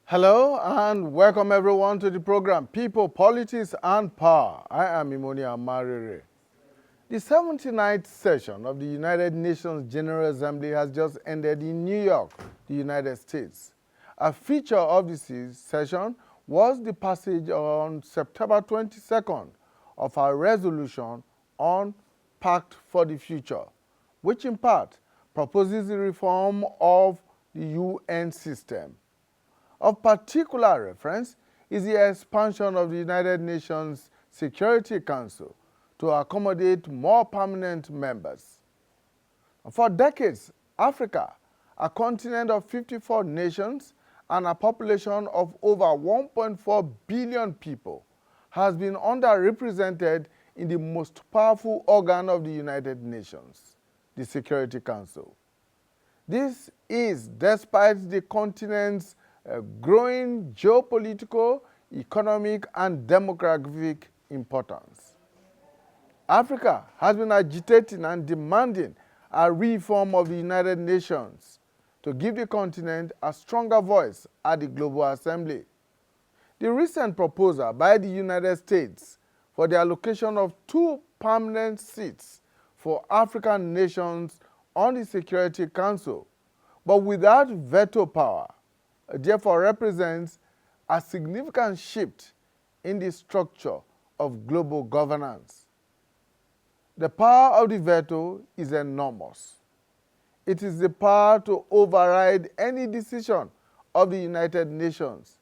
Hello and welcome everyone to the program People, Politics and Power. I am Imonia Marire. The 79th session of the United Nations General Assembly has just ended in New York, the United States. A feature of this session was the passage on September 22nd of our resolution on Pact for the Future, which in part proposes the reform of the UN system. Of particular reference is the expansion of the United Nations Security Council to accommodate more permanent members. For decades, Africa, a continent of 54 nations and a population of over 1.4 billion people, has been underrepresented in the most powerful organ of the United Nations, the Security Council. This is despite the continent's growing geopolitical, economic, and demographic importance. Africa has been agitating and demanding a reform of the United Nations to give the continent a stronger voice at the Global Assembly. The recent proposal by the United States for the allocation of 2 permanent seats for African nations on the Security Council, but without veto power, therefore represents a significant shift in the structure of global governance. The power of the veto is enormous. It is the power to override any decision of the United Nations,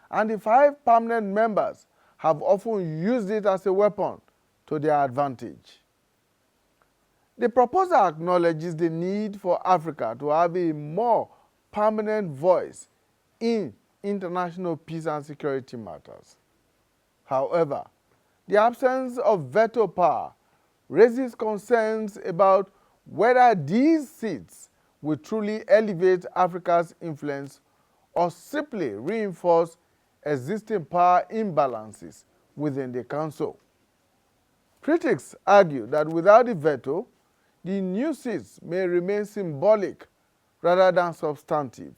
and the 5 permanent members have often used it as a weapon to their advantage. The proposal acknowledges the need for Africa to have a more permanent voice in international peace and security matters. However, the absence of veto power raises concerns about whether these seats will truly elevate Africa's influence or simply reinforce existing power imbalances within the Council. Critics argue that without the veto, the new seats may remain symbolic rather than substantive,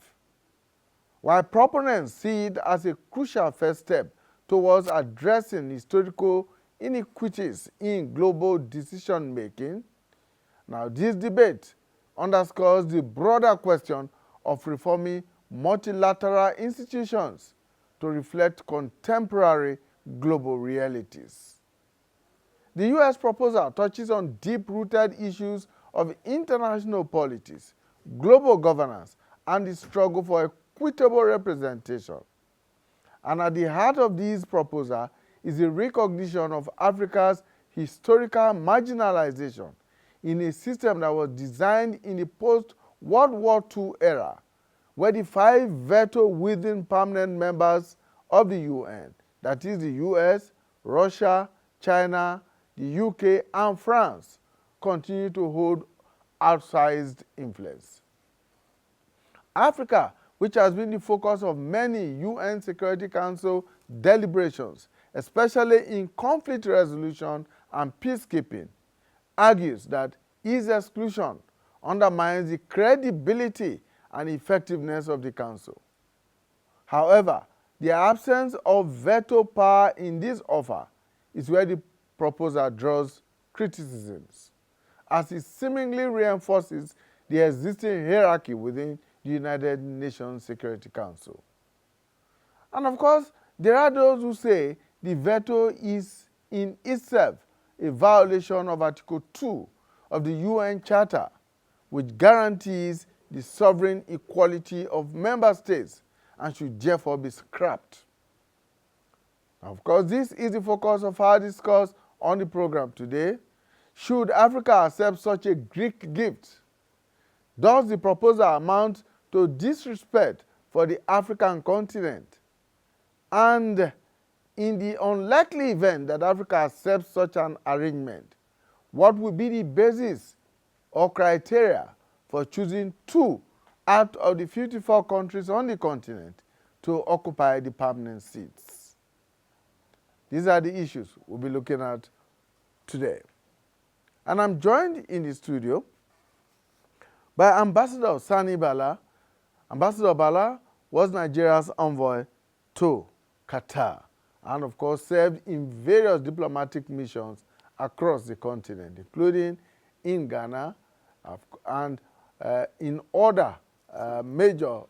while proponents see it as a crucial first step towards addressing historical inequities in global decision-making. Now, this debate underscores the broader question of reforming multilateral institutions to reflect contemporary global realities. The U.S. proposal touches on deep-rooted issues of international politics, global governance, and the struggle for equitable representation. And at the heart of this proposal is the recognition of Africa's historical marginalization in a system that was designed in the post-World War II era, where the 5 veto-within permanent members of the UN, that is the US, Russia, China, the UK, and France, continue to hold outsized influence. Africa, which has been the focus of many UN Security Council deliberations, especially in conflict resolution and peacekeeping, argues that its exclusion undermines the credibility and effectiveness of the Council. However, the absence of veto power in this offer is where the proposal draws criticisms, as it seemingly reinforces the existing hierarchy within the United Nations Security Council. And of course, there are those who say the veto is in itself a violation of Article 2 of the UN Charter, which guarantees the sovereign equality of member states and should therefore be scrapped. Of course, this is the focus of our discourse on the program today. Should Africa accept such a Greek gift? Does the proposal amount to disrespect for the African continent? And in the unlikely event that Africa accepts such an arrangement, what will be the basis or criteria for choosing 2 out of the 54 countries on the continent to occupy the permanent seats. These are the issues we'll be looking at today. And I'm joined in the studio by Ambassador Sani Bala. Ambassador Bala was Nigeria's envoy to Qatar and, of course, served in various diplomatic missions across the continent, including in Ghana and in other major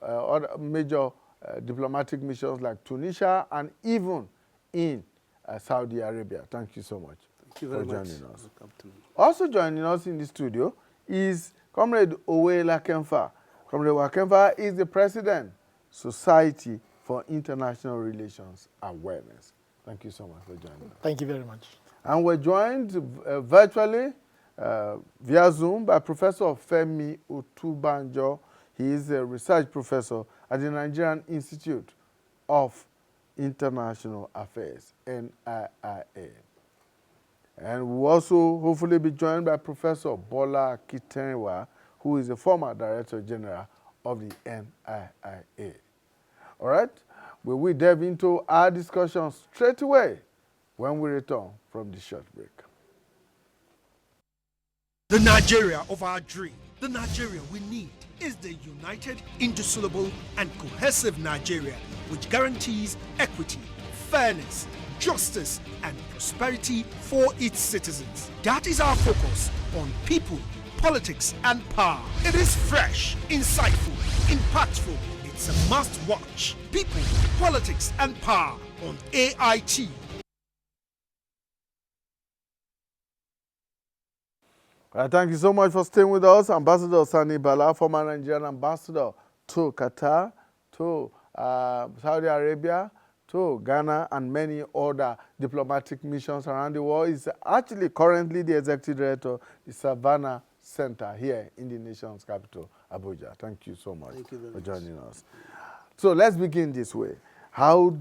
diplomatic missions like Tunisia and even in Saudi Arabia. Thank you so much for joining us. Also joining us in the studio is Comrade Owe Lakemfa. Comrade Lakemfa is the President, Society for International Relations Awareness. Thank you so much for joining us. Thank you very much. And we're joined virtually via Zoom by Professor Femi Otubanjo. He is a research professor at the Nigerian Institute of International Affairs, NIIA. And we'll also hopefully be joined by Professor Bola Kitenwa, who is the former Director General of the NIIA. All right, we delve into our discussion straight away when we return from the short break. The Nigeria of our dream, the Nigeria we need, is the united, indissoluble, and cohesive Nigeria which guarantees equity, fairness, justice, and prosperity for its citizens. That is our focus on people, politics, and power. It is fresh, insightful, impactful. It's a must-watch. People, politics, and power on AIT. Thank you so much for staying with us. Ambassador Sani Bala, former Nigerian ambassador to Qatar, to Saudi Arabia, to Ghana, and many other diplomatic missions around the world, is actually currently the executive director of the Savannah Center here in the nation's capital, Abuja. Thank you so much for joining us. So let's begin this way. How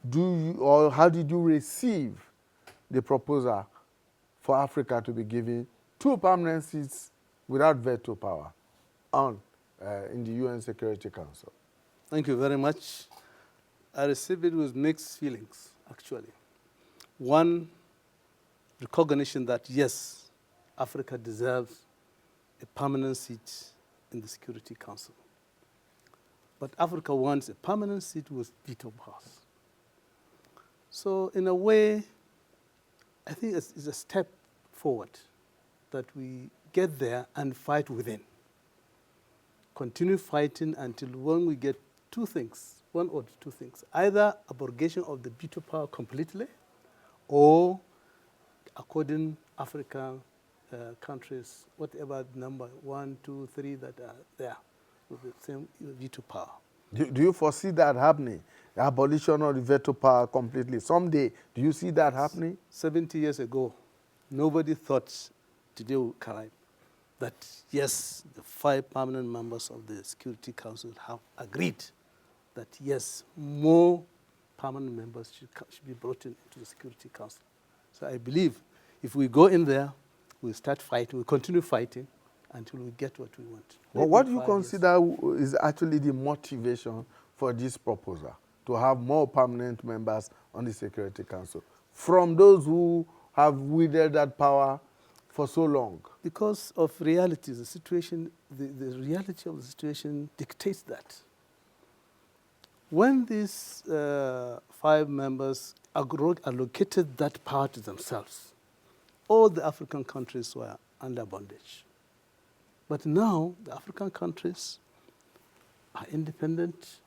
did you receive the proposal for Africa to be given 2 permanent seats without veto power in the UN Security Council? Thank you very much. I received it with mixed feelings, actually. One, recognition that, yes, Africa deserves a permanent seat in the Security Council. But Africa wants a permanent seat with veto powers. So in a way, I think it's a step forward that we get there and fight within. Continue fighting until when we get 2 things, 1 or 2 things, either abrogation of the veto power completely, or according African countries, whatever number, 1, 2, 3 that are there, with the same veto power. Do you foresee that happening? The abolition of the veto power completely. Someday, do you see that happening? 70 years ago, nobody thought today will arrive that, yes, the 5 permanent members of the Security Council have agreed that, yes, more permanent members should be brought into the Security Council. So I believe if we go in there, we'll start fighting, we'll continue fighting until we get what we want. Well, what do you consider is actually the motivation for this proposal, to have more permanent members on the Security Council, from those who have wielded that power for so long? Because of reality, the situation, the reality of the situation dictates that. When these 5 members allocated that power to themselves, all the African countries were under bondage. But now the African countries are independent.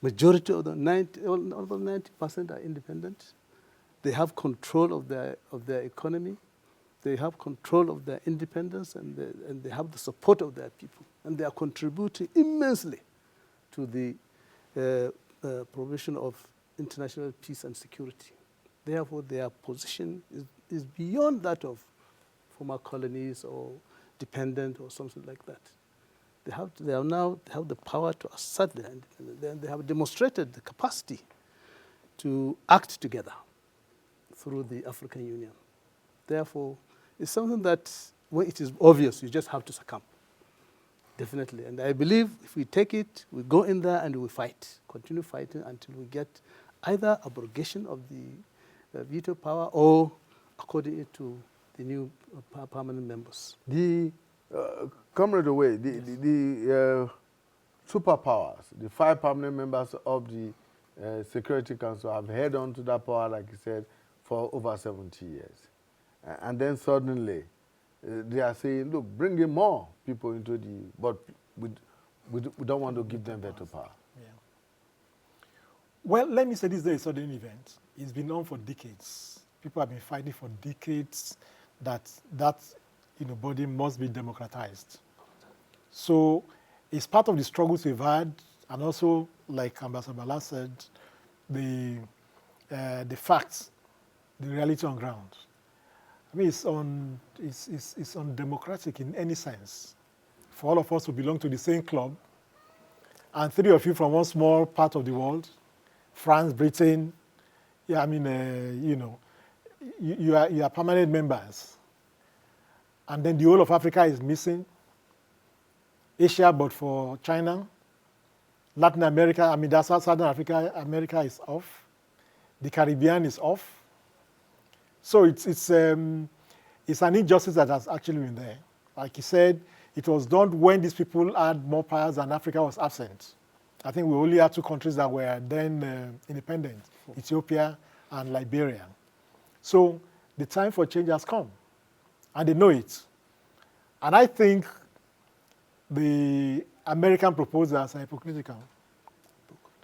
Majority of the 90% are independent. They have control of their economy. They have control of their independence, and they have the support of their people. And they are contributing immensely to the provision of international peace and security. Therefore, their position is beyond that of former colonies or dependent or something like that. They have the power to assert their independence. They have demonstrated the capacity to act together through the African Union. Therefore, it's something that when it is obvious, you just have to succumb. Definitely. And I believe if we take it, we go in there and we fight, continue fighting until we get either abrogation of the veto power or according to the new permanent members. The Comrade Away, the superpowers, the 5 permanent members of the Security Council have held on to that power, like you said, for over 70 years. And then suddenly, they are saying, look, bring in more people into the, but we don't want to give them veto power. Yeah. Well, let me say this is a sudden event. It's been on for decades. People have been fighting for decades that body must be democratized. So it's part of the struggles we've had, and also, like Ambassador Bala said, the facts, the reality on ground. I mean, it's undemocratic in any sense for all of us who belong to the same club, and 3 of you from one small part of the world, France, Britain. Yeah, I mean, you are permanent members, and then the whole of Africa is missing. Asia, but for China, Latin America. I mean, that's Southern Africa. America is off. The Caribbean is off. So it's an injustice that has actually been there. Like he said, it was done when these people had more powers and Africa was absent. I think we only had 2 countries that were then independent, Ethiopia and Liberia. So the time for change has come, and they know it. And I think the American proposals are hypocritical.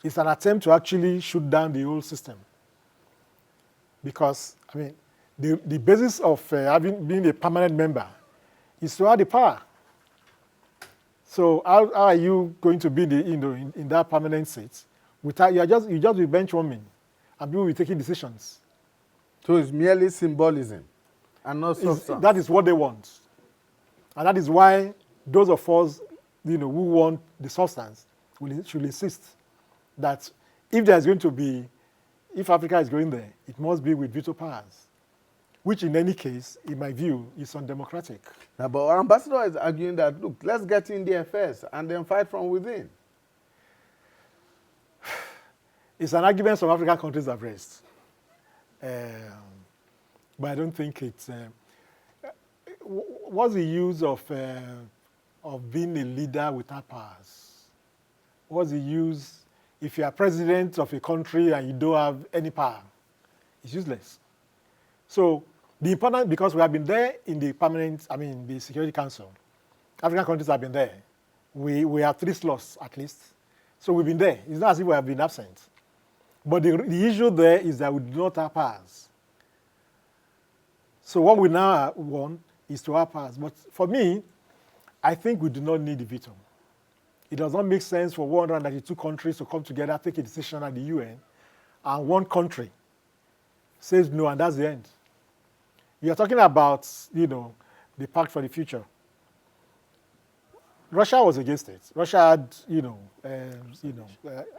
It's an attempt to actually shoot down the whole system. Because, I mean, the basis of being a permanent member is to have the power. So how are you going to be in that permanent seat without you just be benchwarming and people will be taking decisions? So it's merely symbolism and not substance. That is what they want, and that is why those of us, who want the substance, should insist that if Africa is going there, it must be with veto powers, which in any case, in my view, is undemocratic. Now, but our ambassador is arguing that, look, let's get in there first and then fight from within. It's an argument some African countries have raised. But I don't think it's... what's the use of being a leader without powers? What's the use if you are president of a country and you don't have any power? It's useless. So the important, because we have been there in the the Security Council, African countries have been there. We have 3 slots at least. So we've been there. It's not as if we have been absent. But the issue there is that we do not have powers. So what we now want is to have powers. But for me, I think we do not need the veto. It does not make sense for 192 countries to come together, take a decision at the UN, and one country says no, and that's the end. We are talking about, the Pact for the Future. Russia was against it. Russia had,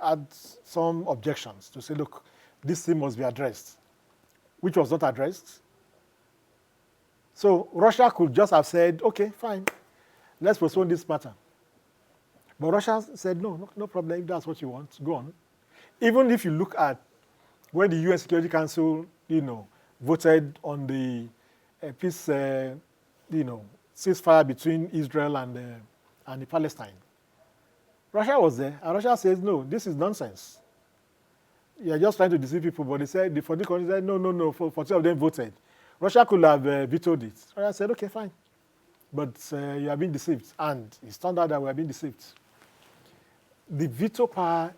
had some objections to say, look, this thing must be addressed, which was not addressed. So Russia could just have said, okay, fine, let's postpone this matter. But Russia said, no problem, if that's what you want, go on. Even if you look at when the UN Security Council, voted on the peace, ceasefire between Israel and the Palestine. Russia was there, and Russia says, no, this is nonsense. You're just trying to deceive people, but they said, the 40 countries said, no, 40 of them voted. Russia could have vetoed it. Russia said, okay, fine. But you have been deceived, and it's turned out that we have been deceived. The veto power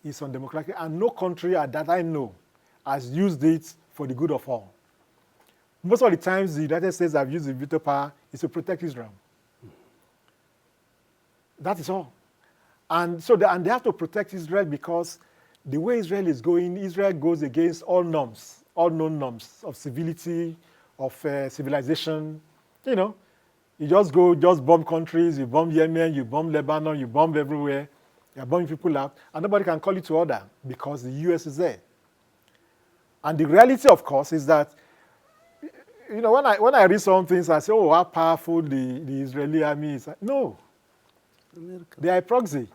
is undemocratic, and no country that I know has used it for the good of all. Most of the times the United States have used the veto power is to protect Israel. That is all. And so they have to protect Israel because the way Israel is going, Israel goes against all norms, all known norms of civility, of civilization. You just bomb countries, you bomb Yemen, you bomb Lebanon, you bomb everywhere. You're bombing people out, and nobody can call you to order because the US is there. And the reality, of course, is that, when I read some things, I say, oh, how powerful the Israeli army is. No. America. They are a proxy.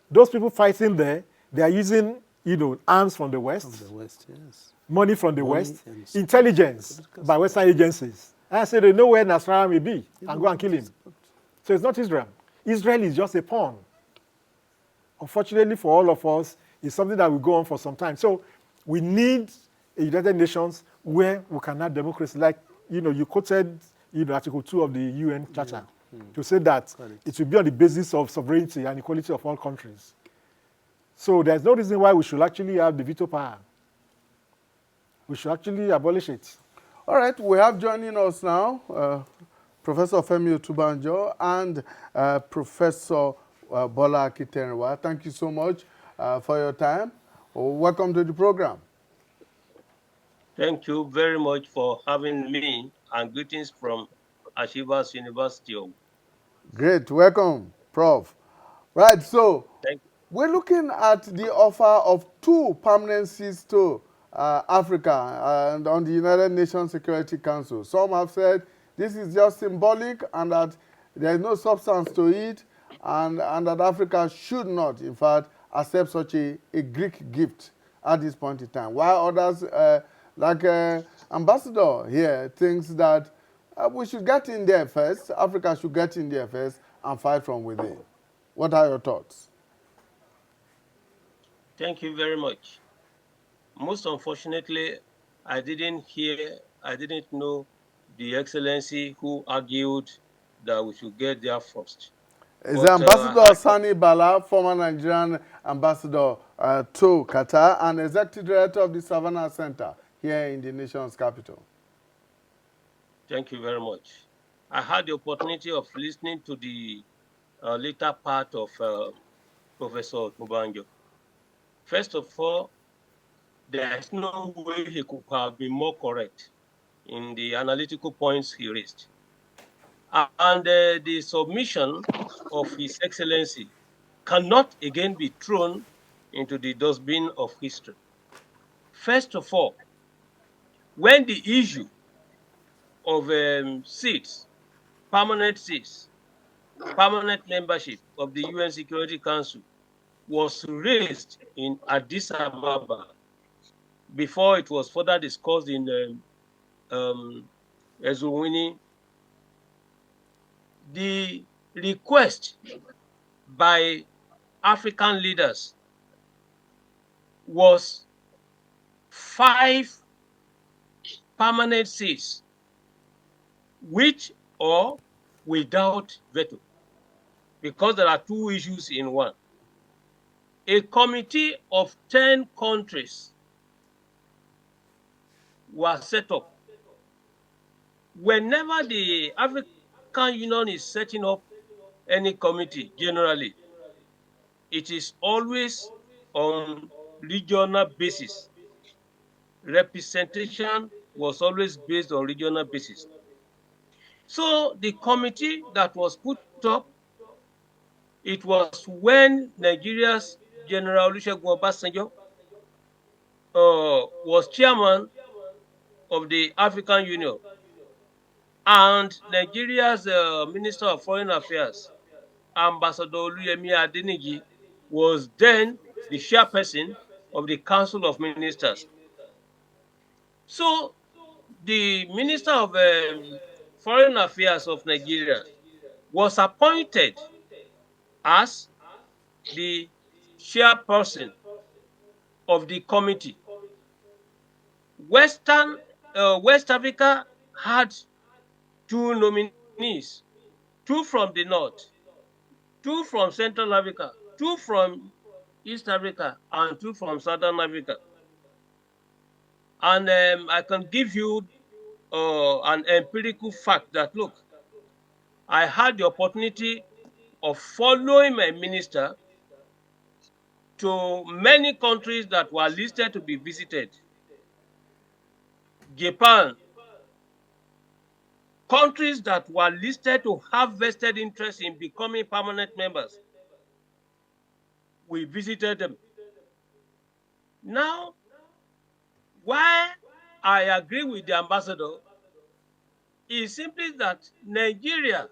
Those people fighting there, they are using, arms from the West, From the West, yes. money from the Money West, and intelligence political by support. Western agencies. And I say they know where Nasrallah may be and Even go and kill him. support. So it's not Israel. Israel is just a pawn. Unfortunately for all of us, it's something that will go on for some time. So we need a United Nations where we can have democracy. Like, you quoted, Article 2 of the UN Charter to say that Correct. it will be on the basis of sovereignty and equality of all countries. So there's no reason why we should actually have the veto power. We should actually abolish it. All right, we have joining us now Professor Femi Otubanjo and Professor Bola Akitenwa. Thank you so much for your time. Welcome to the program. Thank you very much for having me, and greetings from Ashivas University. Great, welcome, Prof. Right, so Thank you. we're looking at the offer of 2 permanent seats to Africa and on the United Nations Security Council. Some have said this is just symbolic and that there is no substance to it, and that Africa should not, in fact, accept such a Greek gift at this point in time. While others, like Ambassador here, thinks that we should get in there first, Africa should get in there first and fight from within. What are your thoughts? Thank you very much. Most unfortunately, I didn't know the Excellency who argued that we should get there first. Is But I Ambassador had Sani Bala, former Nigerian ambassador to Qatar and executive director of the Savannah Center here in the nation's capital. Thank you very much. I had the opportunity of listening to the later part of Professor Tubanjo. First of all, there is no way he could have been more correct in the analytical points he raised. And the submission of His Excellency cannot again be thrown into the dustbin of history. First of all, when the issue of seats, permanent membership of the UN Security Council was raised in Addis Ababa before it was further discussed in Ezulwini, the request by African leaders was 5 permanent seats, with or without veto, because there are 2 issues in one. A committee of 10 countries was set up. Whenever the African Union is setting up any committee, generally, it is always on regional basis. Representation was always based on regional basis. So the committee that was put up, it was when Nigeria's General Olusegun Obasanjo was chairman of the African Union, and Nigeria's Minister of Foreign Affairs, Ambassador Oluyemi Adeniji, was then the chairperson of the Council of Ministers. So the Minister of Foreign Affairs of Nigeria was appointed as the chairperson of the committee. West Africa had 2 nominees, 2 from the north, 2 from Central Africa, 2 from East Africa, and 2 from Southern Africa. And I can give you an empirical fact that, look, I had the opportunity of following my minister to many countries that were listed to be visited. Japan, countries that were listed to have vested interest in becoming permanent members. We visited them. Now, why I agree with the ambassador is simply that Nigeria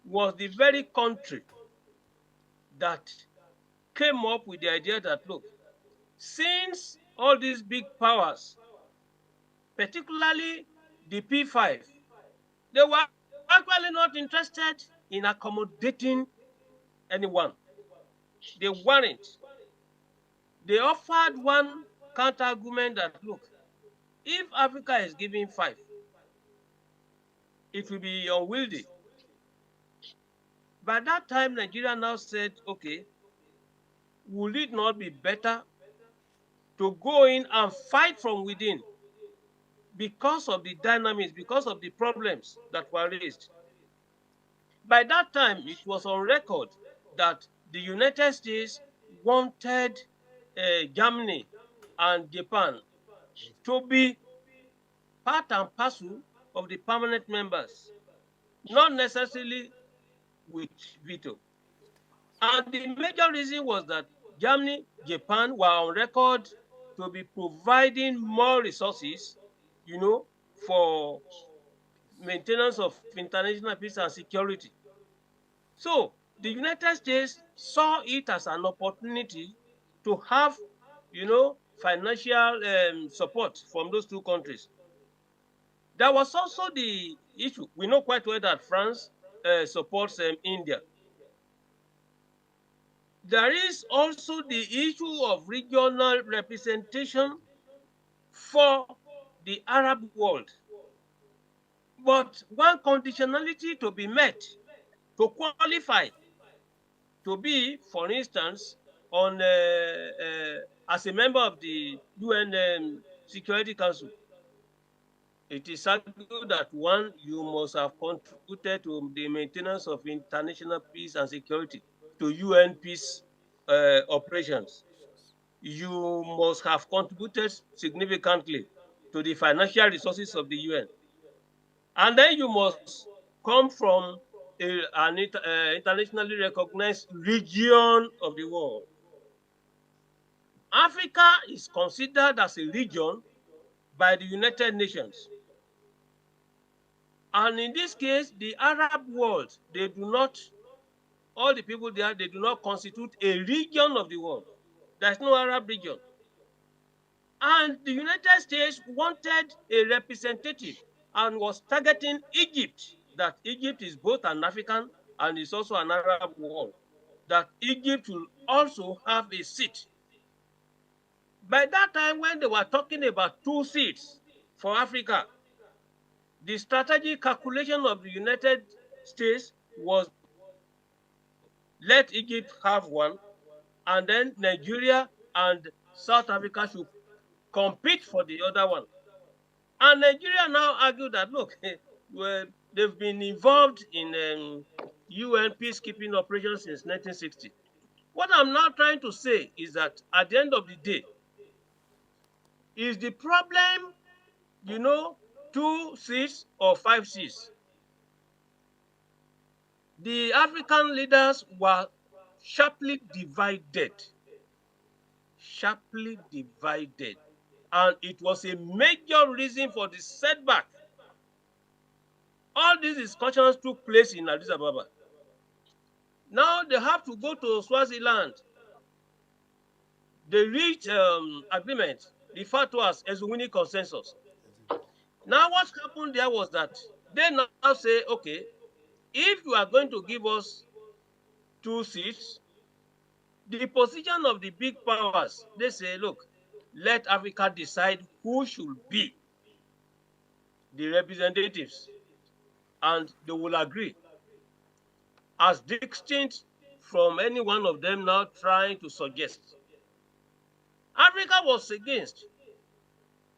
was the very country that came up with the idea that, look, since all these big powers, particularly the P5, they were actually not interested in accommodating anyone. They weren't. They offered one counter argument that, look, if Africa is giving 5, it will be unwieldy. By that time, Nigeria now said, okay, would it not be better to go in and fight from within because of the dynamics, because of the problems that were raised? By that time, it was on record that the United States wanted Germany and Japan to be part and parcel of the permanent members, not necessarily with veto. And the major reason was that Germany, Japan were on record to be providing more resources, for maintenance of international peace and security. So the United States saw it as an opportunity to have, financial support from those two countries. There was also the issue. We know quite well that France supports India. There is also the issue of regional representation for the Arab world. But one conditionality to be met to qualify to be, for instance, on as a member of the UN Security Council, it is argued that one, you must have contributed to the maintenance of international peace and security, to UN peace operations. You must have contributed significantly to the financial resources of the UN. And then you must come from an internationally recognized region of the world. Africa is considered as a region by the United Nations. And in this case, the Arab world, they do not, all the people there, they do not constitute a region of the world. There's no Arab region. And the United States wanted a representative and was targeting Egypt, that Egypt is both an African and is also an Arab world, that Egypt will also have a seat. By that time, when they were talking about 2 seats for Africa, the strategic calculation of the United States was let Egypt have one, and then Nigeria and South Africa should compete for the other one. And Nigeria now argue that, look, well, they've been involved in UN peacekeeping operations since 1960. What I'm now trying to say is that at the end of the day, is the problem, 2 seats or 5 seats? The African leaders were sharply divided. Sharply divided. And it was a major reason for the setback. All these discussions took place in Addis Ababa. Now they have to go to Swaziland. They reach agreement referred to as Ezuwini consensus. Now what happened there was that they now say, okay, if you are going to give us 2 seats, the position of the big powers, they say, look, let Africa decide who should be the representatives, and they will agree, as distinct from any one of them now trying to suggest. Africa was against,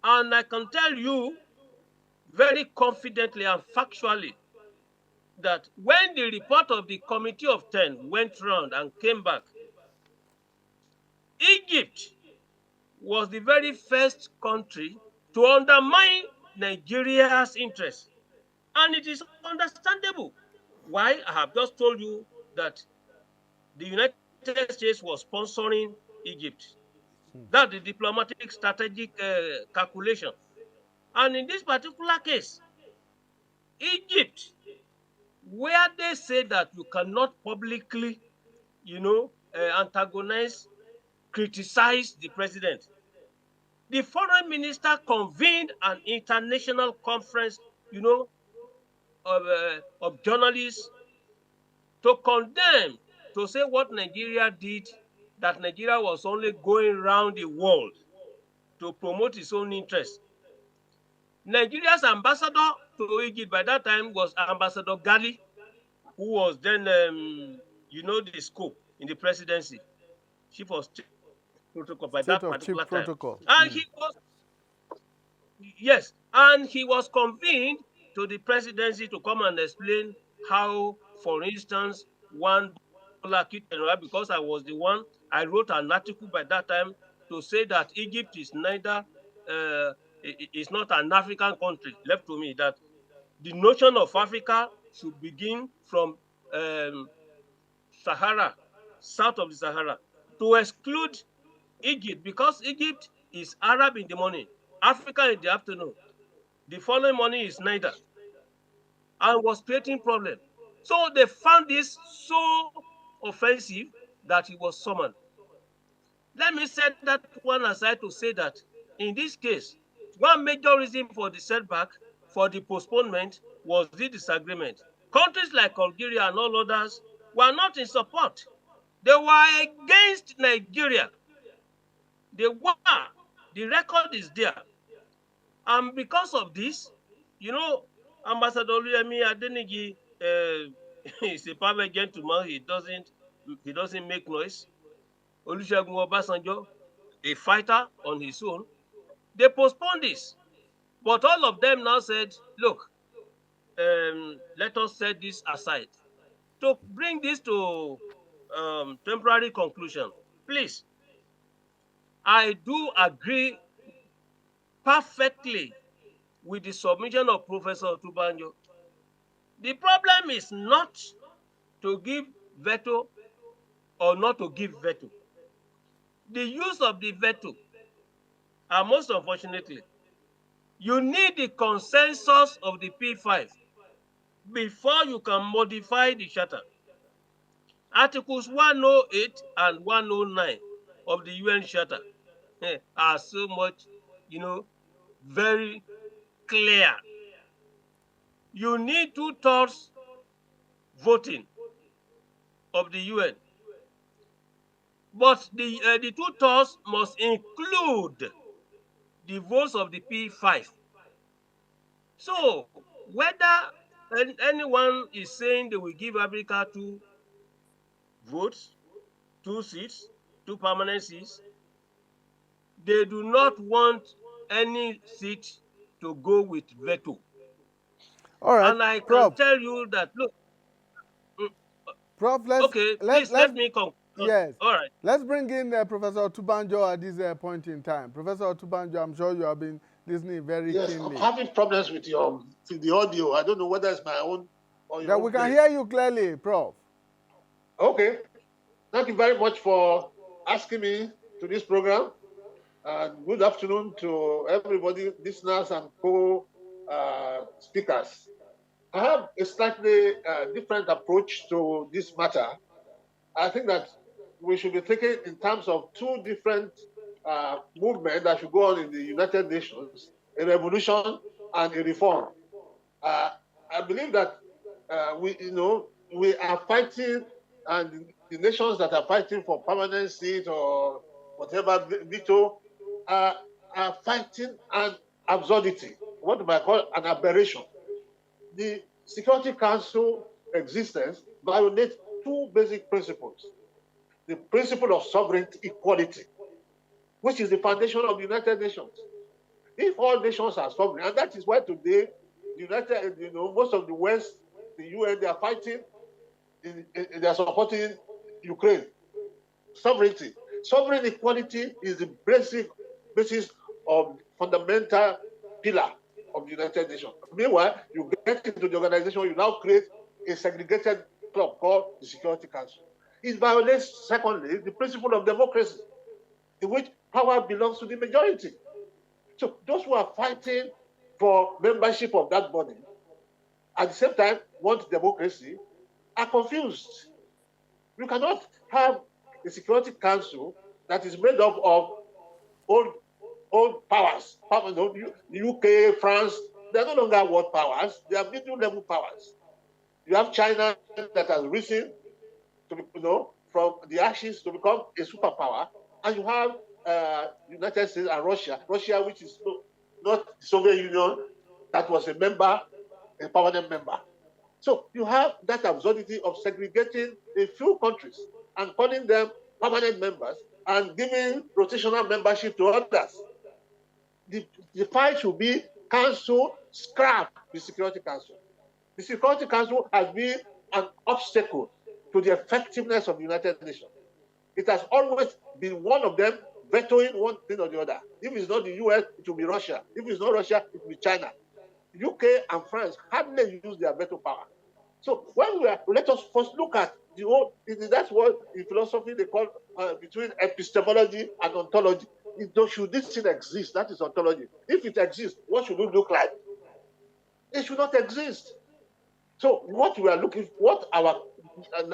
and I can tell you very confidently and factually that when the report of the Committee of 10 went round and came back, Egypt was the very first country to undermine Nigeria's interests. And it is understandable why. I have just told you that the United States was sponsoring Egypt. That's the diplomatic strategic calculation. And in this particular case, Egypt, where they say that you cannot publicly, antagonize, criticize the president. The foreign minister convened an international conference, of journalists to condemn, to say what Nigeria did, that Nigeria was only going around the world to promote its own interests. Nigeria's ambassador to Egypt by that time was Ambassador Gali, who was then, the scope in the presidency, chief of state protocol by State that of Chief particular time. Protocol. And he was, yes, and he was convened to the presidency to come and explain how, for instance, one Bola Kitenola, because I was the one, I wrote an article by that time to say that Egypt is neither, is not an African country, left to me, that the notion of Africa should begin from Sahara, south of the Sahara, to exclude Egypt, because Egypt is Arab in the morning, Africa in the afternoon. The following morning is neither, and was creating problem. So they found this so offensive that he was summoned. Let me set that one aside to say that in this case, one major reason for the setback, for the postponement, was the disagreement. Countries like Algeria and all others were not in support. They were against Nigeria. They were. The record is there. And because of this, Ambassador Oluyemi Adeniji is a perfect gentleman. He doesn't make noise. Olusegun Obasanjo, a fighter on his own. They postponed this. But all of them now said, look, let us set this aside. To bring this to temporary conclusion, please, I do agree perfectly with the submission of Professor Tubanjo. The problem is not to give veto or not to give veto. The use of the veto, and most unfortunately, you need the consensus of the P5 before you can modify the charter. Articles 108 and 109 of the UN Charter are so much, very clear. You need two-thirds voting of the UN, but the two-thirds must include the votes of the P5. So whether anyone is saying they will give Africa 2 votes, 2 seats, 2 permanent seats, they do not want any seat to go with veto. All right, And I can Prof. tell you that, look, Prof, okay, please let me conclude. yes. All right. Let's bring in Professor Tubanjo at this point in time. Professor Tubanjo, I'm sure you have been listening very Yes, keenly. I'm having problems with the audio. I don't know whether it's my own or your Yeah, own. we can hear you clearly, Prof. Okay. Thank you very much for asking me to this program. And good afternoon to everybody, listeners and co-speakers. I have a slightly different approach to this matter. I think that we should be thinking in terms of 2 different movements that should go on in the United Nations: a revolution and a reform. I believe that we are fighting, and the nations that are fighting for permanent seat or whatever veto are fighting an absurdity, what do I call an aberration. The Security Council existence violates 2 basic principles: the principle of sovereign equality, which is the foundation of the United Nations. If all nations are sovereign, and that is why today the United, most of the West, the UN, they are fighting, they are supporting Ukraine. Sovereignty. Sovereign equality is the basis of fundamental pillar of the United Nations. Meanwhile, you get into the organization, you now create a segregated club called the Security Council. It violates, secondly, the principle of democracy, in which power belongs to the majority. So those who are fighting for membership of that body, at the same time want democracy, are confused. You cannot have a Security Council that is made up of old powers. The UK, France, they're no longer world powers. They are middle-level powers. You have China that has risen to be, from the ashes to become a superpower, and you have United States and Russia, which is not the Soviet Union, that was a permanent member. So you have that absurdity of segregating a few countries and calling them permanent members and giving rotational membership to others. The fight should be cancel, scrap the Security Council. The Security Council has been an obstacle to the effectiveness of the United Nations. It has always been one of them vetoing one thing or the other. If it's not the US, it will be Russia. If it's not Russia, it will be China. UK and France hardly use their veto power. So let us first look at that's what in philosophy they call between epistemology and ontology. Should this thing exist? That is ontology. If it exists, what should it look like? It should not exist. So what we are looking for, what our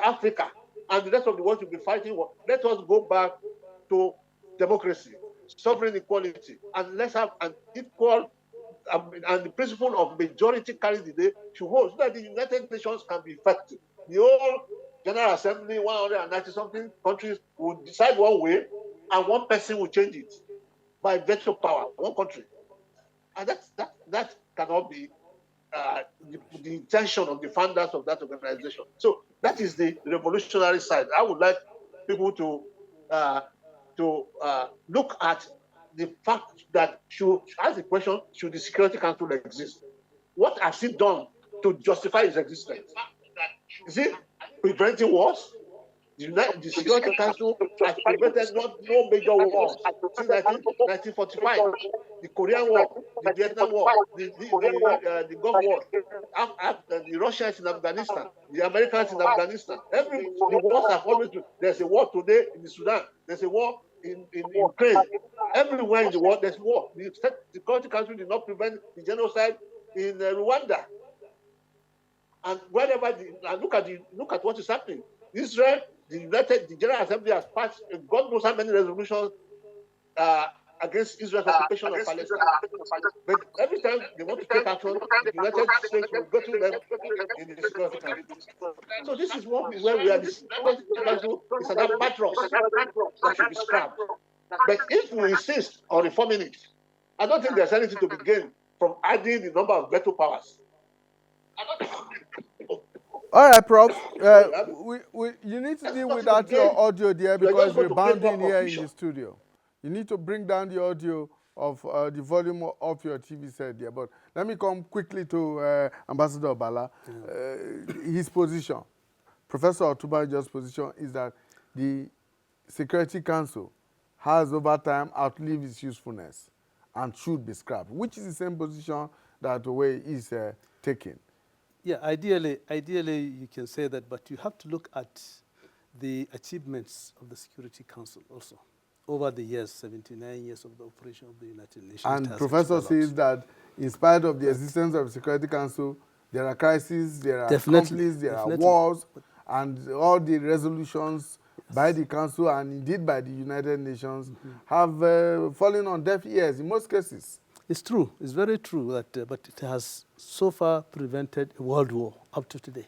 Africa and the rest of the world should be fighting for, let us go back to democracy, sovereign equality, and let's have an equal and the principle of majority carries the day should hold so that the United Nations can be effective. The whole General Assembly, 190-something countries will decide one way, and one person will change it by veto power, one country. And that cannot be the intention of the founders of that organization. So that is the revolutionary side. I would like people to look at the fact that ask the question, should the Security Council exist? What has it done to justify its existence? Is it preventing wars? The Security Council has prevented no major wars since 1945. The Korean War, the Vietnam War, the Gulf War, the Russians in Afghanistan, the Americans in Afghanistan. The wars have always been. There's a war today in Sudan. There's a war in Ukraine. Everywhere in the world, there's war. The Security Council did not prevent the genocide in Rwanda. And wherever, look at what is happening. Israel, the General Assembly has passed God knows how many resolutions against Israel's occupation of Palestine. But every time they want to take action, the United States will go to them in the Security Council. So this is where we are. The Security Council is an albatross that should be scrapped. But if we insist on reforming it, I don't think there's anything to be gained from adding the number of veto powers. All right, Prof. You need to deal without your audio there because it's rebounding here in the studio. You need to bring down the audio of the volume of your TV set there. But let me come quickly to Ambassador Bala. His position, Professor Otunbanjo's position, is that the Security Council has over time outlived its usefulness and should be scrapped, which is the same position that Owe is taking. Yeah, ideally you can say that, but you have to look at the achievements of the Security Council also over the years, 79 years of the operation of the United Nations. And Professor says that in spite of the existence of the Security Council, there are crises, there are conflicts, there are wars, and all the resolutions by the Council and indeed by the United Nations have fallen on deaf ears in most cases. It's true. It's very true that, but it has so far prevented a world war up to today.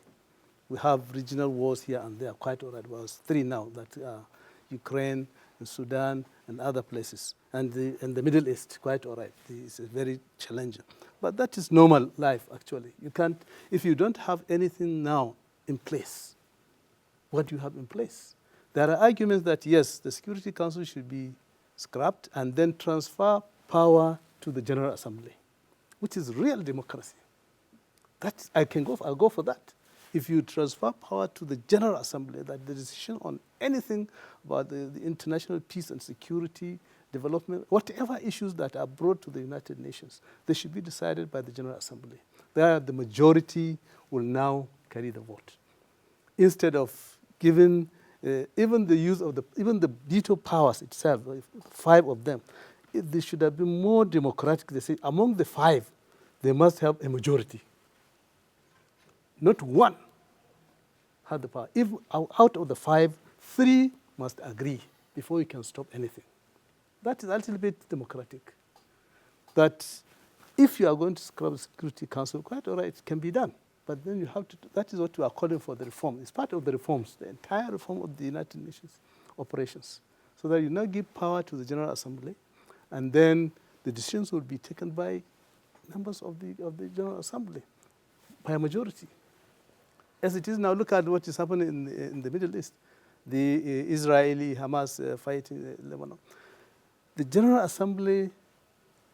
We have regional wars here and there, quite all right. Well, it's 3 now, that Ukraine and Sudan and other places, and the Middle East, quite all right. It's very challenging. But that is normal life, actually. You can't, if you don't have anything now in place, what do you have in place? There are arguments that, yes, the Security Council should be scrapped and then transfer power to the General Assembly, which is real democracy. I'll go for that. If you transfer power to the General Assembly, that the decision on anything about the international peace and security, development, whatever issues that are brought to the United Nations, they should be decided by the General Assembly. There, the majority will now carry the vote. Instead of giving even the veto powers itself, 5 of them, they should have been more democratic. They say among the 5, they must have a majority. Not 1. have the power. If out of the 5, 3 must agree before you can stop anything. That is a little bit democratic. That if you are going to scrub the Security Council, quite all right, it can be done. But then you have to, that is what we are calling for the reform. It's part of the reforms, the entire reform of the United Nations operations. So that you now give power to the General Assembly, and then the decisions will be taken by members of the General Assembly by a majority. As it is now, look at what is happening in the Middle East. The Israeli-Hamas fighting in Lebanon. The General Assembly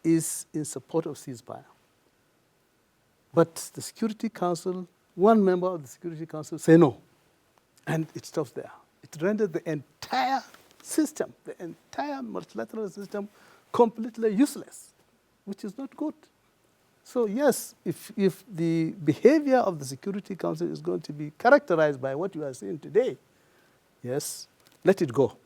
is in support of ceasefire. But the Security Council, one member of the Security Council say no, and it stops there. It renders the entire system, the entire multilateral system, completely useless, which is not good. So yes, if the behavior of the Security Council is going to be characterized by what you are seeing today, yes, let it go.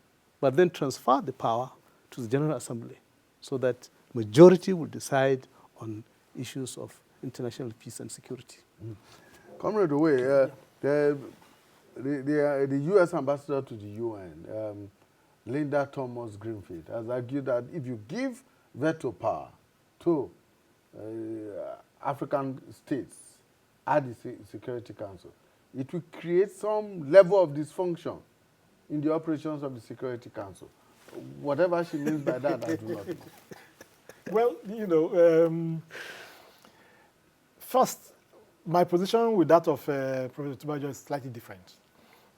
But then transfer the power to the General Assembly so that majority will decide on issues of international peace and security. Comrade Owe, the U.S. ambassador to the UN, Linda Thomas Greenfield, has argued that if you give veto power to African states at the Security Council, it will create some level of dysfunction in the operations of the Security Council. Whatever she means by that, I do not know. Well, you know, first, my position with that of Professor Tubajo is slightly different.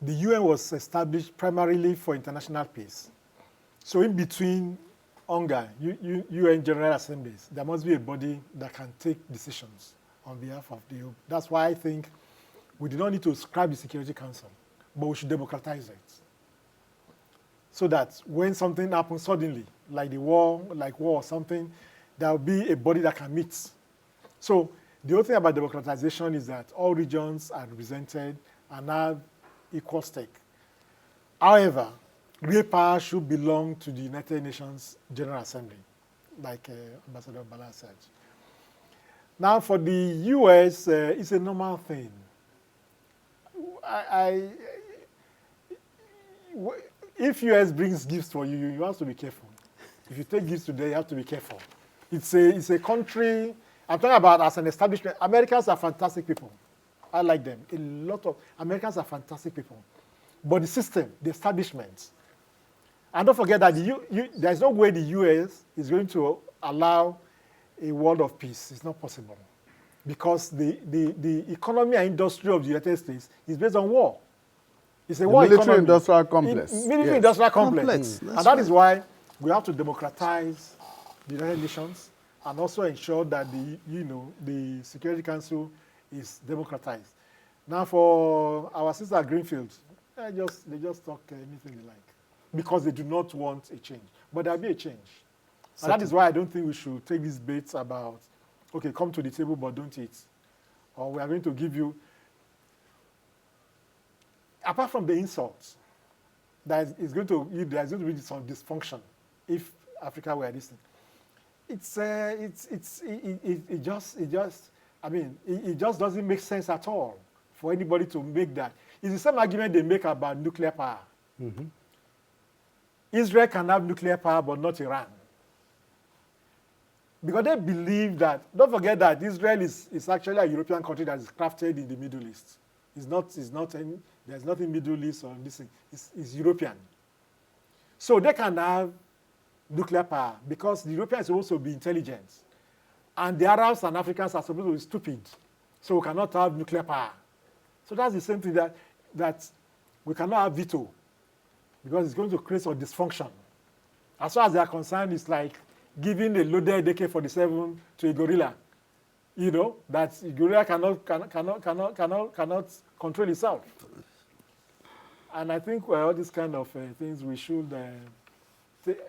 The UN was established primarily for international peace. So in between UNGA, UN General Assemblies, there must be a body that can take decisions on behalf of the EU. That's why I think we do not need to scrap the Security Council, but we should democratize it. So that when something happens suddenly, like war or something, there will be a body that can meet. So the whole thing about democratization is that all regions are represented and have equal stake. However, real power should belong to the United Nations General Assembly, like Ambassador Bala said. Now, for the US, it's a normal thing. If US brings gifts for you, you have to be careful. If you take gifts today, you have to be careful. It's a country, I'm talking about as an establishment. Americans are fantastic people. I like them. A lot of Americans are fantastic people. But the system, the establishment, and don't forget that there's no way the US is going to allow a world of peace. It's not possible. Because the economy and industry of the United States is based on war. It's a war military economy. industrial complex. Military industrial complex. That's And that right. is why we have to democratize the United Nations and also ensure that the Security Council is democratized. Now for our sister Greenfield, they just talk anything they like because they do not want a change. But there'll be a change. And that is why I don't think we should take these baits about, okay, come to the table but don't eat. Or we are going to give you, apart from the insults, there's going to be some dysfunction if Africa were this thing. It just doesn't make sense at all for anybody to make that. It's the same argument they make about nuclear power. Mm-hmm. Israel can have nuclear power, but not Iran. Because they believe that, don't forget that Israel is actually a European country that is crafted in the Middle East. There's nothing Middle East or this thing. It's European. So they can have nuclear power because the Europeans are supposed to be intelligent. And the Arabs and Africans are supposed to be stupid. So we cannot have nuclear power. So that's the same thing that we cannot have veto because it's going to create some dysfunction. As far as they are concerned, it's like giving a loaded AK-47 to a gorilla. You know, that a gorilla cannot control itself. And I think all these kind of things, we should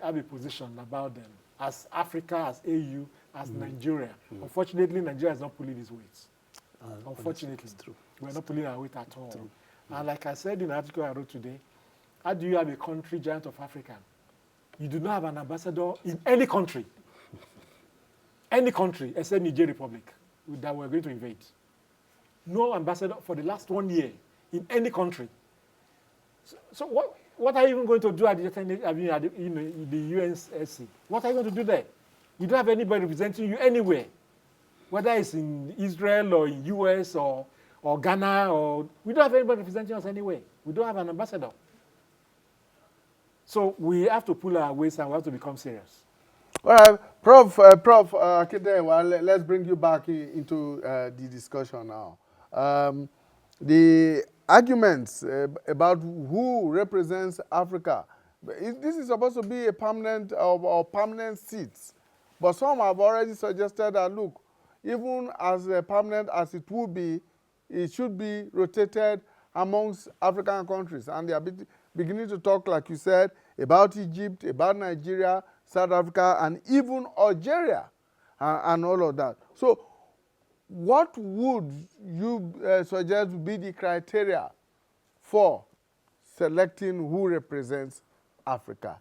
have a position about them. As Africa, as AU, as Nigeria. Unfortunately, Nigeria is not pulling its weight. Unfortunately, it's true. We're not pulling our weight at all. And like I said in the article I wrote today, how do you have a country giant of Africa? You do not have an ambassador in any country except Niger Republic that we're going to invade. No ambassador for the last 1 year in any country. So what are you even going to do at the, I mean, at the, the UNSC? What are you going to do there? You don't have anybody representing you anywhere, whether it's in Israel or in US or Ghana, or we don't have anybody representing us anywhere. We don't have an ambassador. So we have to pull our weight and we have to become serious. All right, Prof. Akidewa, let's bring you back into the discussion now. The arguments about who represents Africa, this is supposed to be a permanent or permanent seats, but some have already suggested that look, even as permanent as it will be, it should be rotated amongst African countries, and they are beginning to talk, like you said, about Egypt, about Nigeria, South Africa, and even Algeria, and all of that. So what would you suggest would be the criteria for selecting who represents Africa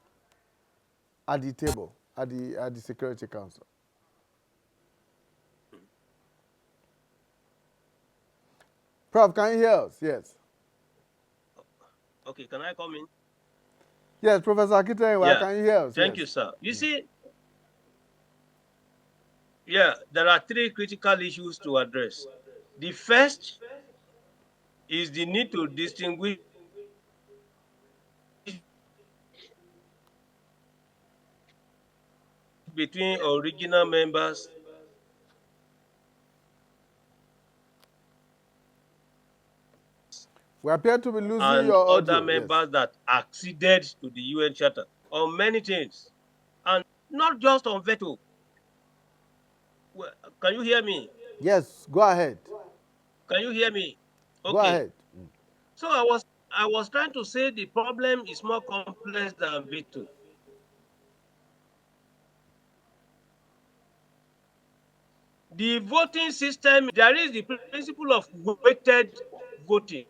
at the table, at the Security Council? Prof, can you hear us? Yes. Okay, can I come in? Yes, Professor Akitewa, Yeah. can you hear us? Thank Yes. you, sir. You see, yeah, there are three critical issues to address. The first is the need to distinguish between original members We appear to be losing and your other audio. Yes. members that acceded to the UN Charter on many things, and not just on veto. Well, can you hear me? Yes, go ahead. Can you hear me? Go Okay. ahead. So I was trying to say the problem is more complex than veto. The voting system, there is the principle of weighted voting.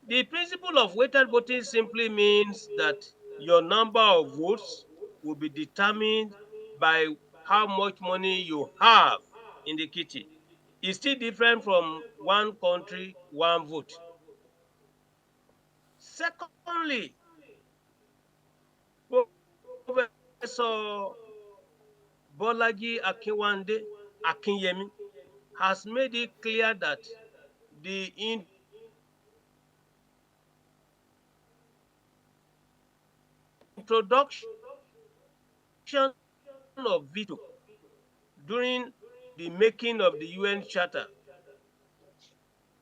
The principle of weighted voting simply means that your number of votes will be determined by how much money you have in the kitty. It's still different from one country, one vote. Secondly, Professor Bolaji Akinyemi has made it clear that the introduction of veto during the making of the UN Charter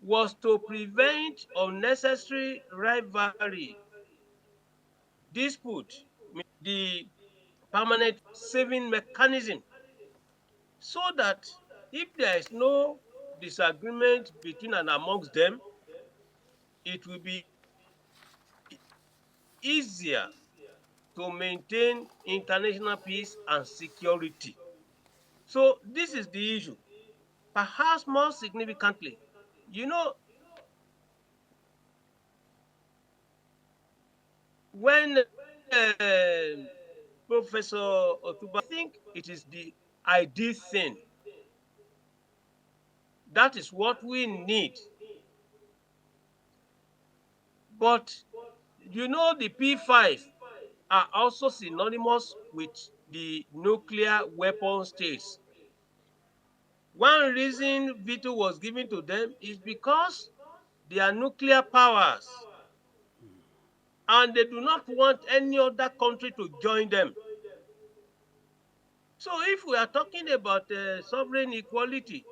was to prevent unnecessary rivalry, dispute, the permanent saving mechanism, so that if there is no disagreement between and amongst them, it will be easier to maintain international peace and security. So this is the issue. Perhaps more significantly, you know, when Professor Otuba, I think it is the ideal thing. That is what we need. But the P5 are also synonymous with the nuclear weapon states. One reason veto was given to them is because they are nuclear powers and they do not want any other country to join them. So if we are talking about sovereign equality,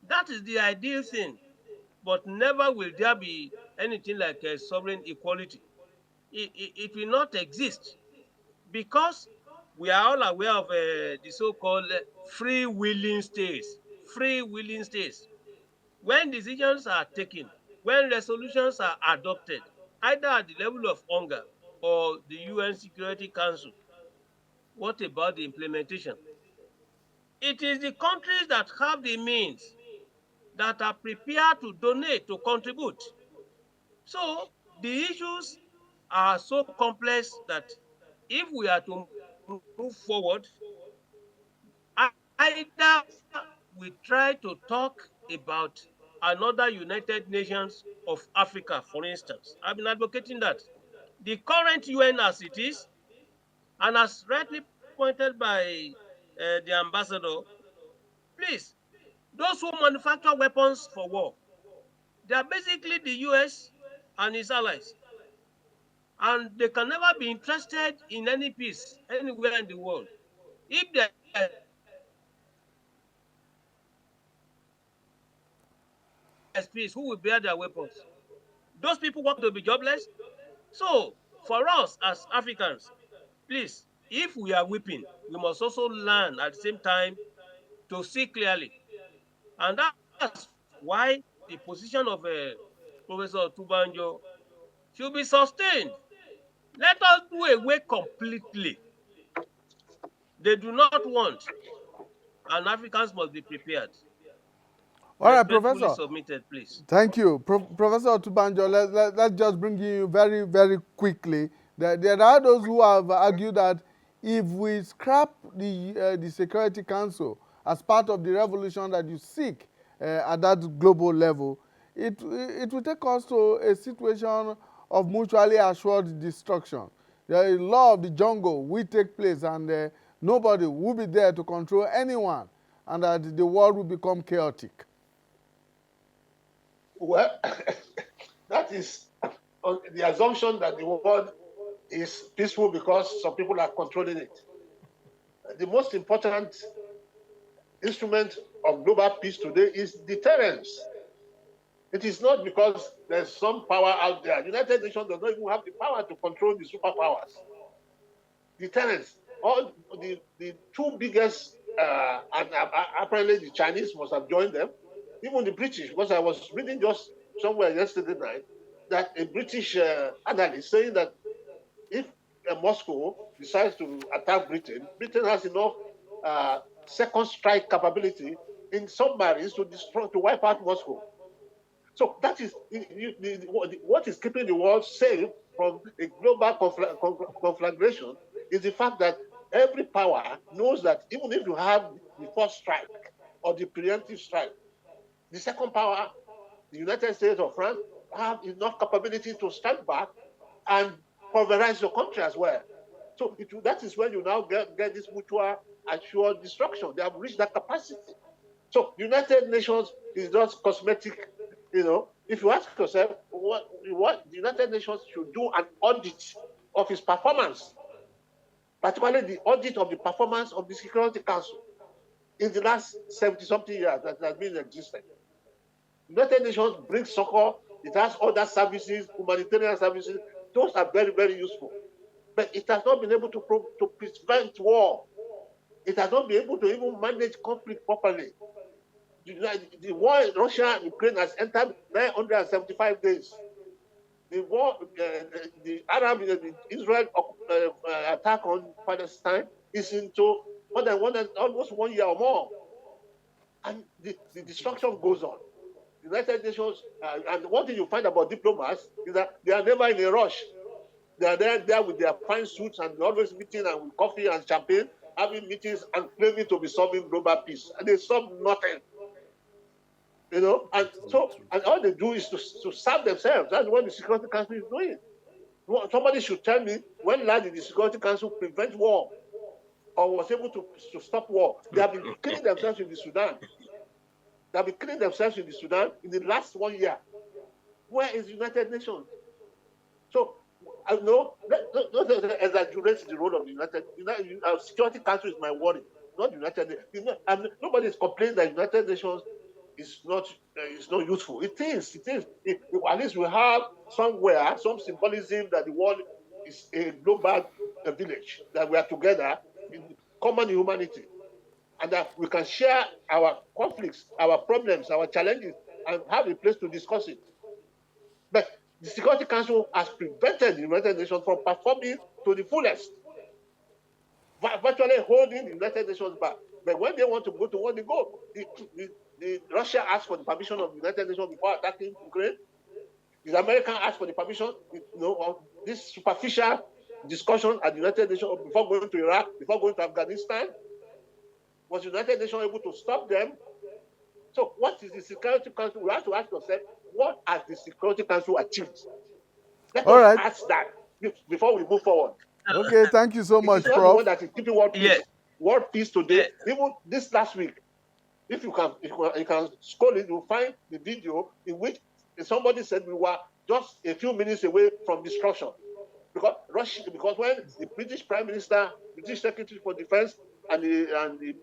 that is the ideal thing. But never will there be anything like sovereign equality. It will not exist because we are all aware of the so-called free willing states. Free willing states. When decisions are taken, when resolutions are adopted, either at the level of hunger or the UN Security Council, what about the implementation? It is the countries that have the means that are prepared to donate, to contribute. So the issues are so complex that if we are to move forward, either we try to talk about another United Nations of Africa, for instance. I've been advocating that. The current UN as it is, and as rightly pointed by the ambassador, please, those who manufacture weapons for war, they are basically the US and its allies. And they can never be interested in any peace anywhere in the world. If there is peace, who will bear their weapons? Those people want to be jobless. So, for us as Africans, please, if we are weeping, we must also learn at the same time to see clearly. And that's why the position of Professor Tubanjo should be sustained. Let us do away completely. They do not want, and Africans must be prepared. All right, Respectfully Professor. submitted, please. Thank you. Professor Otubanjo, let's just bring you very, very quickly. There are those who have argued that if we scrap the Security Council as part of the revolution that you seek at that global level, it will take us to a situation of mutually assured destruction. The law of the jungle will take place, and nobody will be there to control anyone, and that the world will become chaotic. Well, that is on the assumption that the world is peaceful because some people are controlling it. The most important instrument of global peace today is deterrence. It is not because there's some power out there. The United Nations does not even have the power to control the superpowers. Deterrence. All the two biggest, and apparently the Chinese must have joined them, even the British, because I was reading just somewhere yesterday night that a British analyst saying that if Moscow decides to attack Britain, Britain has enough second strike capability in submarines to destroy, to wipe out Moscow. So that is what is keeping the world safe from a global conflagration is the fact that every power knows that even if you have the first strike or the preemptive strike, the second power, the United States or France, have enough capability to stand back and pulverize your country as well. So that is when you now get this mutual assured destruction. They have reached that capacity. So the United Nations is just cosmetic. If you ask yourself what the United Nations should do an audit of its performance, particularly the audit of the performance of the Security Council in the last 70-something years that has been in existence. The United Nations brings succor. It has other services, humanitarian services. Those are very, very useful. But it has not been able to prevent war. It has not been able to even manage conflict properly. The war in Russia and Ukraine has entered 975 days. The war, the Arab, the Israel attack on Palestine is into almost 1 year or more. And the destruction goes on. The United Nations, and one thing you find about diplomats is that they are never in a rush. They are there with their fine suits and always meeting and with coffee and champagne, having meetings and claiming to be solving global peace. And they solve nothing. And all they do is to serve themselves. That's what the Security Council is doing. Somebody should tell me when last did the Security Council prevent war or was able to stop war. They have been killing themselves in the Sudan. They have been killing themselves in the Sudan in the last 1 year. Where is the United Nations? So, I know, don't exaggerate the role of the United Security Council is my worry, not the United Nations. Nobody is complaining that the United Nations is not useful. It is. At least we have somewhere some symbolism that the world is a global village, that we are together in common humanity, and that we can share our conflicts, our problems, our challenges, and have a place to discuss it. But the Security Council has prevented the United Nations from performing to the fullest, virtually holding the United Nations back. But when they want to go to war, they go. Russia asked for the permission of the United Nations before attacking Ukraine. The Americans asked for the permission, of this superficial discussion at the United Nations before going to Iraq, before going to Afghanistan. Was the United Nations able to stop them? So what is the Security Council? We have to ask ourselves, what has the Security Council achieved? Let All us right. ask that before we move forward. Okay, thank you so It much, is not the one Prof. that is keeping world peace. Yeah. World peace today, Yeah. even this last week, if you can scroll it, you'll find the video in which somebody said we were just a few minutes away from destruction. Because when the British Prime Minister, British Secretary for Defense, and the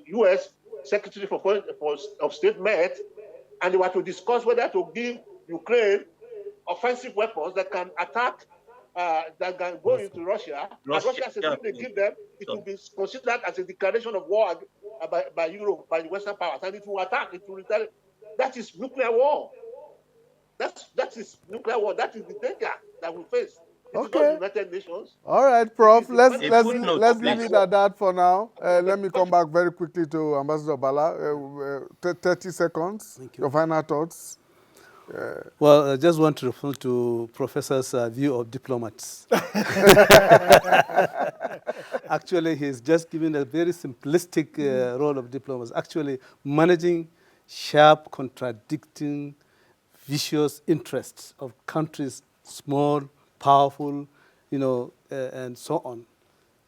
U.S. Secretary of State met, and they were to discuss whether to give Ukraine offensive weapons that can attack, that can go into Russia. And Russia says if they give them, it will be considered as a declaration of war by Europe, by the Western powers, and it will attack, it will retaliate. That is nuclear war. That is nuclear war. That is the danger that we face. It is not the Okay. United Nations. All right, Prof. It is the Let's manufacturing let's of leave nuclear it war. at that for now. Let me come back very quickly to Ambassador Bala. 30 seconds. Thank you. Your final thoughts. Well, I just want to refer to Professor's view of diplomats. Actually, he's just giving a very simplistic role of diplomats. Actually, managing sharp, contradicting, vicious interests of countries, small, powerful, and so on,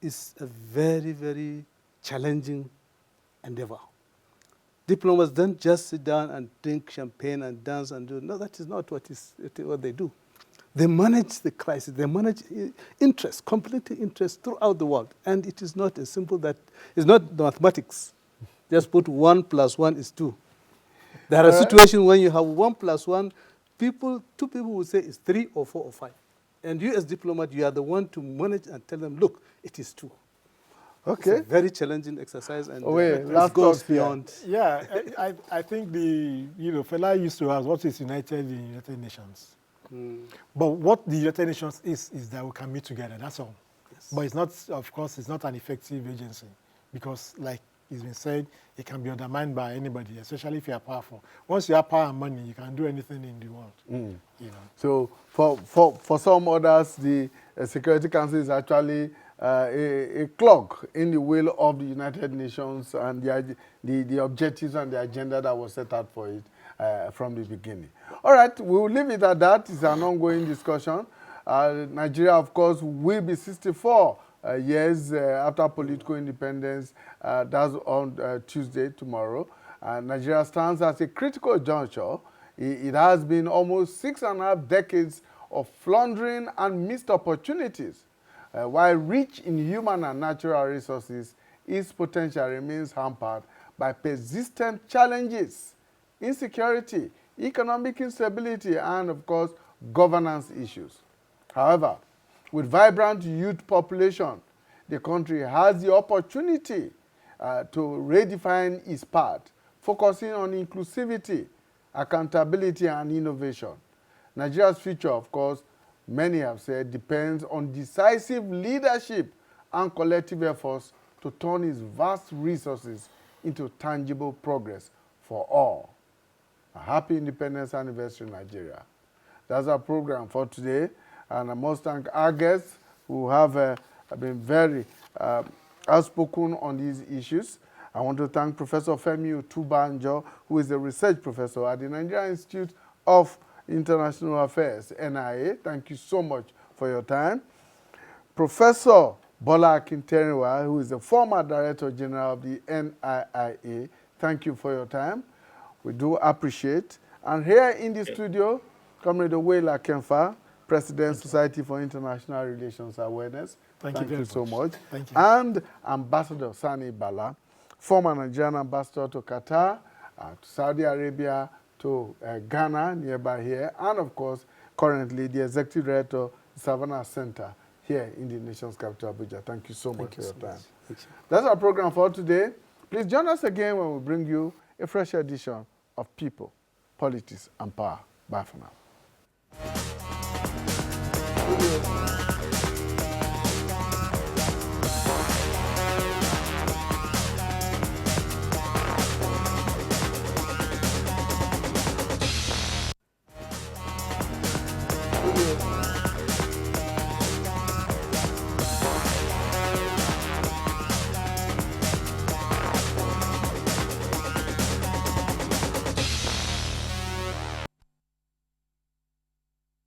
is a very, very challenging endeavor. Diplomats don't just sit down and drink champagne and dance and do. No, that is not what they do. They manage the crisis. They manage interest, complete interest throughout the world. And it is not as simple that, it's not mathematics. Just put 1 + 1 = 2. There are situations when you have 1 + 1, two people will say it's 3 or 4 or 5. And you as diplomat, you are the one to manage and tell them, look, it is 2. Okay. It's a very challenging exercise, and last it goes thoughts here. beyond. Yeah, I think Fela used to ask, what is United Nations? But what the United Nations is that we can meet together, that's all. Yes. But it's not, of course, it's not an effective agency because, like it's been said, it can be undermined by anybody, especially if you are powerful. Once you have power and money, you can do anything in the world. So for some others, the Security Council is actually a clog in the wheel of the United Nations and the objectives and the agenda that was set out for it from the beginning. All right, we will leave it at that. It's an ongoing discussion. Nigeria, of course, will be 64 years after political independence. That's on Tuesday, tomorrow. Nigeria stands at a critical juncture. It has been almost 6.5 decades of floundering and missed opportunities. While rich in human and natural resources, its potential remains hampered by persistent challenges, insecurity, economic instability, and, of course, governance issues. However, with vibrant youth population, the country has the opportunity to redefine its path, focusing on inclusivity, accountability, and innovation. Nigeria's future, of course, many have said, depends on decisive leadership and collective efforts to turn its vast resources into tangible progress for all. A happy Independence Anniversary, Nigeria. That's our program for today. And I must thank our guests who have been very outspoken on these issues. I want to thank Professor Femi Utubanjo, who is a research professor at the Nigerian Institute of International Affairs, NIA. Thank you so much for your time. Professor Bola Akinteriwa, who is the former Director General of the NIIA. Thank you for your time. We do appreciate. And here in the studio, Comrade Owela Kemfa, President, Society for International Relations Awareness. Thank you very so much. Thank you. And Ambassador Sani Bala, former Nigerian ambassador to Qatar, to Saudi Arabia, to Ghana, nearby here, and of course, currently the Executive Director, Savannah Center, here in the nation's capital, Abuja. Thank you so much for your time. Thank you. That's our program for today. Please join us again when we bring you a fresh edition of People, Politics, and Power. Bye for now. Thank you.